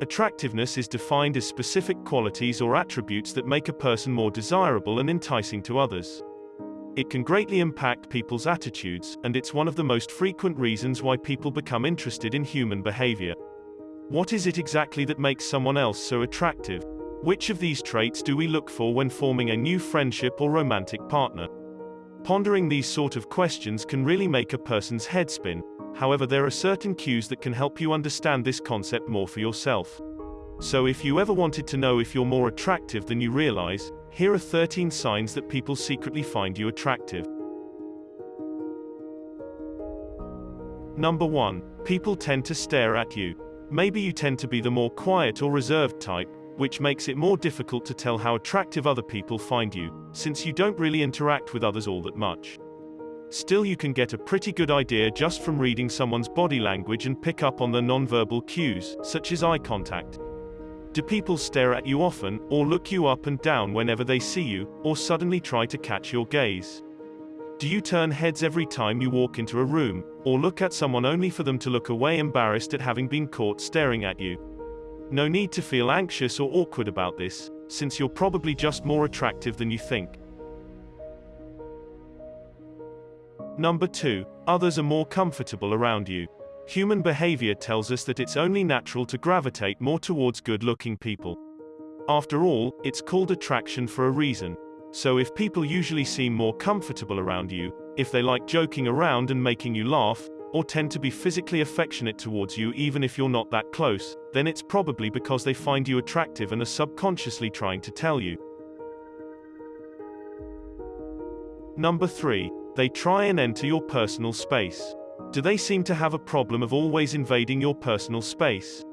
Attractiveness is defined as specific qualities or attributes that make a person more desirable and enticing to others. It can greatly impact people's attitudes, and it's one of the most frequent reasons why people become interested in human behavior. What is it exactly that makes someone else so attractive? Which of these traits do we look for when forming a new friendship or romantic partner? Pondering these sort of questions can really make a person's head spin. However, there are certain cues that can help you understand this concept more for yourself. So if you ever wanted to know if you're more attractive than you realize, here are 13 signs that people secretly find you attractive. Number 1. People tend to stare at you. Maybe you tend to be the more quiet or reserved type, which makes it more difficult to tell how attractive other people find you, since you don't really interact with others all that much. Still, you can get a pretty good idea just from reading someone's body language and pick up on the nonverbal cues, such as eye contact. Do people stare at you often, or look you up and down whenever they see you, or suddenly try to catch your gaze? Do you turn heads every time you walk into a room, or look at someone only for them to look away embarrassed at having been caught staring at you? No need to feel anxious or awkward about this, since you're probably just more attractive than you think. Number 2. Others are more comfortable around you. Human behavior tells us that it's only natural to gravitate more towards good-looking people. After all, it's called attraction for a reason. So if people usually seem more comfortable around you, if they like joking around and making you laugh, or tend to be physically affectionate towards you even if you're not that close, then it's probably because they find you attractive and are subconsciously trying to tell you. Number 3. They try and enter your personal space. Do they seem to have a problem of always invading your personal space?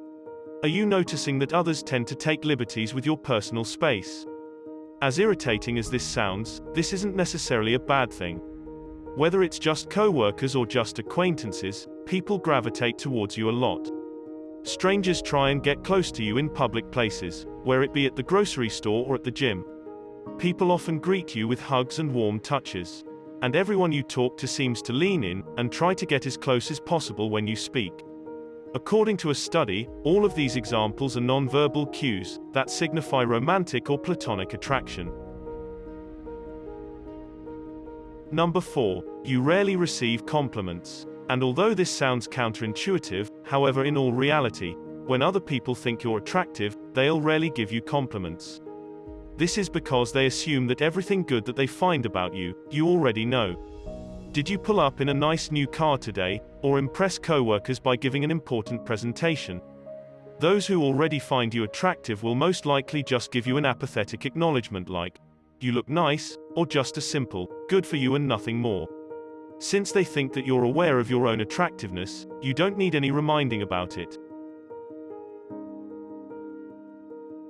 Are you noticing that others tend to take liberties with your personal space? As irritating as this sounds, this isn't necessarily a bad thing. Whether it's just co-workers or just acquaintances, people gravitate towards you a lot. Strangers try and get close to you in public places, whether it be at the grocery store or at the gym. People often greet you with hugs and warm touches. And everyone you talk to seems to lean in and try to get as close as possible when you speak. According to a study, all of these examples are nonverbal cues that signify romantic or platonic attraction. Number 4. You rarely receive compliments. And although this sounds counterintuitive, however, in all reality, when other people think you're attractive, they'll rarely give you compliments. This is because they assume that everything good that they find about you, you already know. Did you pull up in a nice new car today, or impress co-workers by giving an important presentation? Those who already find you attractive will most likely just give you an apathetic acknowledgement like, "You look nice," or just a simple, "Good for you," and nothing more. Since they think that you're aware of your own attractiveness, you don't need any reminding about it.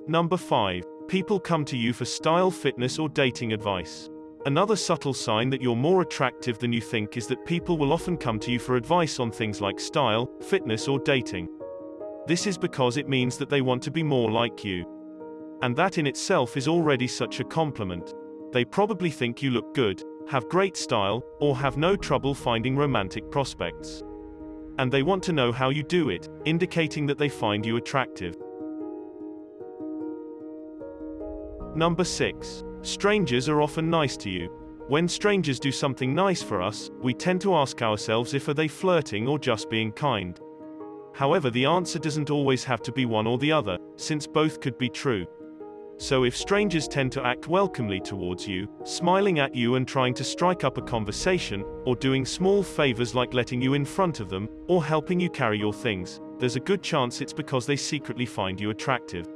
Number 5. People come to you for style, fitness, or dating advice. Another subtle sign that you're more attractive than you think is that people will often come to you for advice on things like style, fitness, or dating. This is because it means that they want to be more like you. And that in itself is already such a compliment. They probably think you look good, have great style, or have no trouble finding romantic prospects. And they want to know how you do it, indicating that they find you attractive. Number 6. Strangers are often nice to you. When strangers do something nice for us, we tend to ask ourselves if are they flirting or just being kind. However, the answer doesn't always have to be one or the other, since both could be true. So if strangers tend to act welcomely towards you, smiling at you and trying to strike up a conversation, or doing small favors like letting you in front of them, or helping you carry your things, there's a good chance it's because they secretly find you attractive.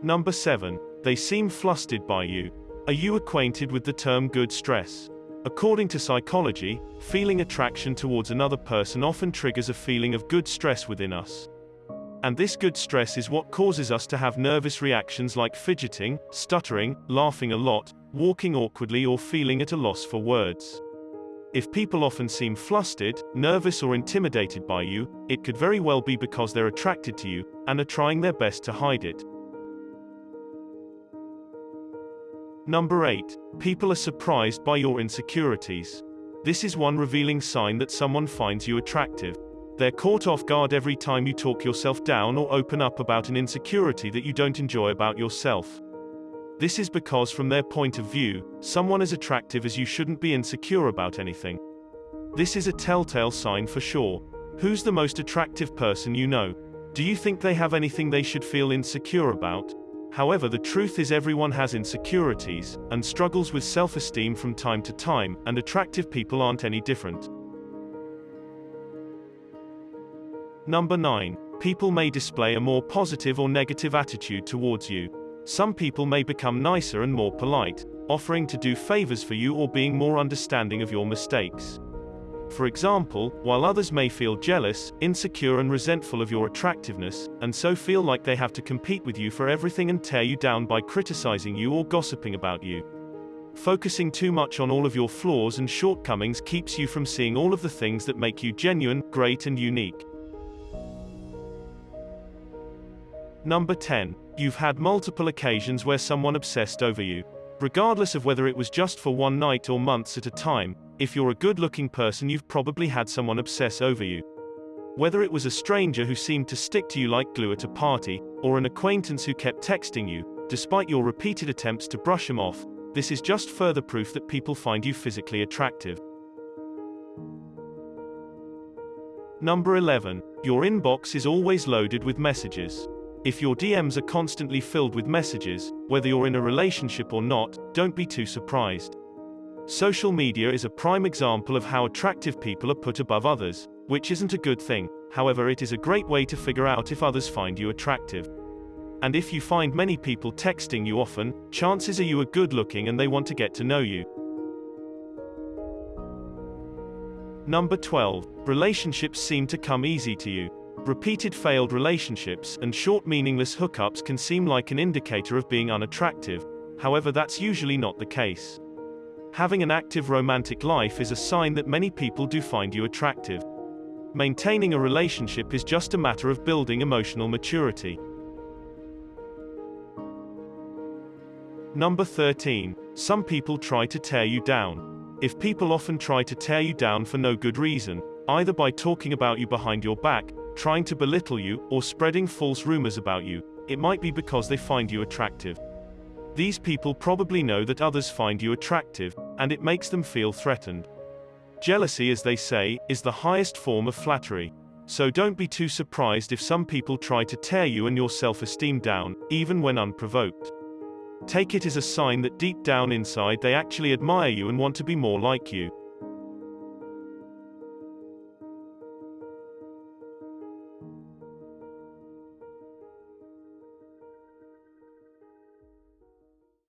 Number 7. They seem flustered by you. Are you acquainted with the term good stress? According to psychology, feeling attraction towards another person often triggers a feeling of good stress within us. And this good stress is what causes us to have nervous reactions like fidgeting, stuttering, laughing a lot, walking awkwardly, or feeling at a loss for words. If people often seem flustered, nervous, or intimidated by you, it could very well be because they're attracted to you, and are trying their best to hide it. Number 8. People are surprised by your insecurities. This is one revealing sign that someone finds you attractive. They're caught off guard every time you talk yourself down or open up about an insecurity that you don't enjoy about yourself. This is because from their point of view, someone as attractive as you shouldn't be insecure about anything. This is a telltale sign for sure. Who's the most attractive person you know? Do you think they have anything they should feel insecure about? However, the truth is everyone has insecurities, and struggles with self-esteem from time to time, and attractive people aren't any different. Number 9. People may display a more positive or negative attitude towards you. Some people may become nicer and more polite, offering to do favors for you or being more understanding of your mistakes. For example, while others may feel jealous, insecure and resentful of your attractiveness, and so feel like they have to compete with you for everything and tear you down by criticizing you or gossiping about you. Focusing too much on all of your flaws and shortcomings keeps you from seeing all of the things that make you genuine, great and unique. Number 10. You've had multiple occasions where someone obsessed over you. Regardless of whether it was just for one night or months at a time, if you're a good-looking person, you've probably had someone obsess over you. Whether it was a stranger who seemed to stick to you like glue at a party, or an acquaintance who kept texting you, despite your repeated attempts to brush him off, this is just further proof that people find you physically attractive. Number 11. Your inbox is always loaded with messages. If your DMs are constantly filled with messages, whether you're in a relationship or not, don't be too surprised. Social media is a prime example of how attractive people are put above others, which isn't a good thing. However, it is a great way to figure out if others find you attractive. And if you find many people texting you often, chances are you are good looking and they want to get to know you. Number 12. Relationships seem to come easy to you. Repeated failed relationships and short meaningless hookups can seem like an indicator of being unattractive. However, that's usually not the case. Having an active romantic life is a sign that many people do find you attractive. Maintaining a relationship is just a matter of building emotional maturity. Number 13. Some people try to tear you down. If people often try to tear you down for no good reason, either by talking about you behind your back, trying to belittle you, or spreading false rumors about you, it might be because they find you attractive. These people probably know that others find you attractive, and it makes them feel threatened. Jealousy, as they say, is the highest form of flattery. So don't be too surprised if some people try to tear you and your self-esteem down, even when unprovoked. Take it as a sign that deep down inside they actually admire you and want to be more like you.